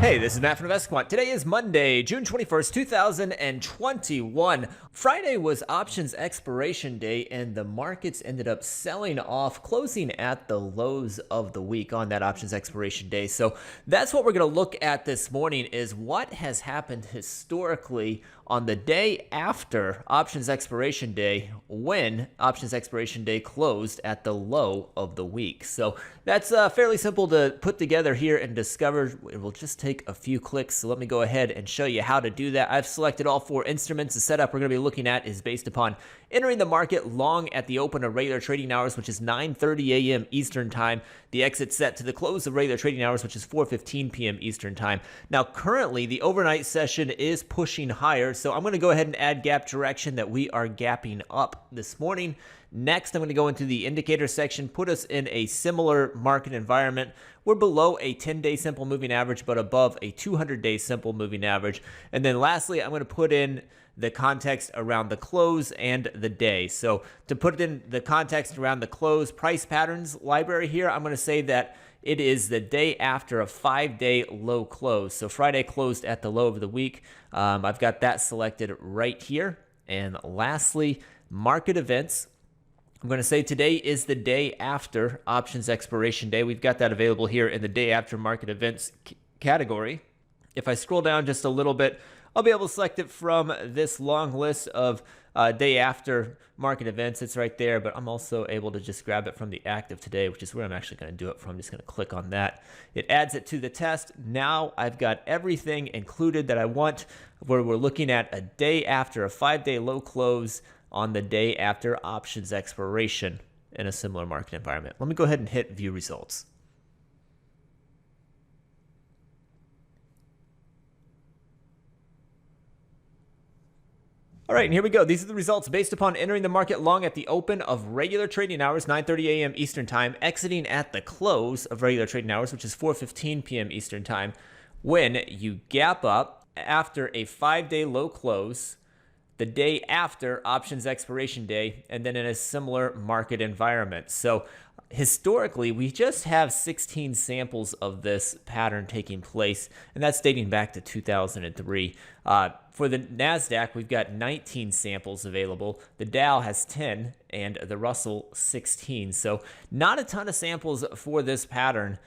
Hey, this is Matt from InvestiQuant. Today is Monday, June 21st, 2021. Friday was options expiration day, and the markets ended up selling off, closing at the lows of the week on that options expiration day. So that's what we're going to look at this morning, is what has happened historically on the day after options expiration day, when options expiration day closed at the low of the week. So that's fairly simple to put together here and discover. It will just take a few clicks. So let me go ahead and show you how to do that. I've selected all four instruments. The setup we're going to be looking at is based upon entering the market long at the open of regular trading hours, which is 9:30 a.m. Eastern time. The exit set to the close of regular trading hours, which is 4:15 p.m. Eastern time. Now, currently, the overnight session is pushing higher, so I'm going to go ahead and add gap direction that we are gapping up this morning. Next, I'm going to go into the indicator section, put us in a similar market environment. We're below a 10-day simple moving average, but above a 200-day simple moving average. And then lastly, I'm going to put in the context around the close and the day. So to put it in the context around the close price patterns library here, I'm going to say that it is the day after a 5-day low close. So Friday closed at the low of the week. I've got that selected right here. And lastly, market events. I'm going to say today is the day after options expiration day. We've got that available here in the day after market events category. If I scroll down just a little bit, I'll be able to select it from this long list of day after market events. It's right there, but I'm also able to just grab it from the active today, which is where I'm actually going to do it from. I'm just going to click on that. It adds it to the test. Now I've got everything included that I want, where we're looking at a day after a 5-day low close on the day after options expiration in a similar market environment. Let me go ahead and hit view results. All right, and here we go. These are the results based upon entering the market long at the open of regular trading hours, 9:30 a.m. Eastern time, exiting at the close of regular trading hours, which is 4:15 p.m. Eastern time, when you gap up after a 5-day low close, the day after options expiration day, and then in a similar market environment. So historically, we just have 16 samples of this pattern taking place, and that's dating back to 2003. For the NASDAQ, we've got 19 samples available. The Dow has 10, and the Russell 16. So not a ton of samples for this pattern.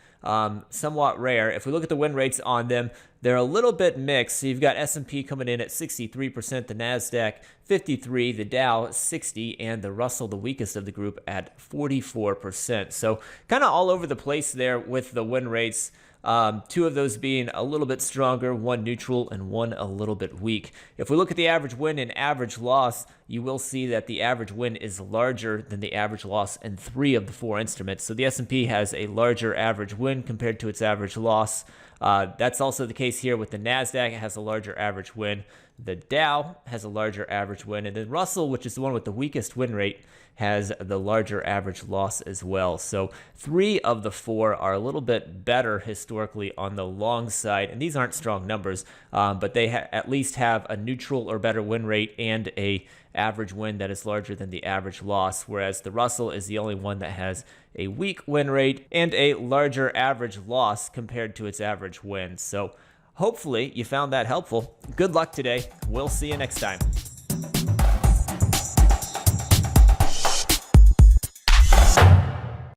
Somewhat rare. If we look at the win rates on them, they're a little bit mixed. So you've got S&P coming in at 63%, the NASDAQ 53%, the Dow 60%, and the Russell, the weakest of the group, at 44%. So kind of all over the place there with the win rates. Two of those being a little bit stronger, one neutral and one a little bit weak. If we look at the average win and average loss, you will see that the average win is larger than the average loss in 3 of the 4 instruments. So the S&P has a larger average win compared to its average loss. That's also the case here with the NASDAQ. It has a larger average win. The Dow has a larger average win. And then Russell, which is the one with the weakest win rate, has the larger average loss as well. So 3 of the 4 are a little bit better historically on the long side. And these aren't strong numbers, but they at least have a neutral or better win rate and a average win that is larger than the average loss, whereas the Russell is the only one that has a weak win rate and a larger average loss compared to its average win. So hopefully you found that helpful. Good luck today. We'll see you next time.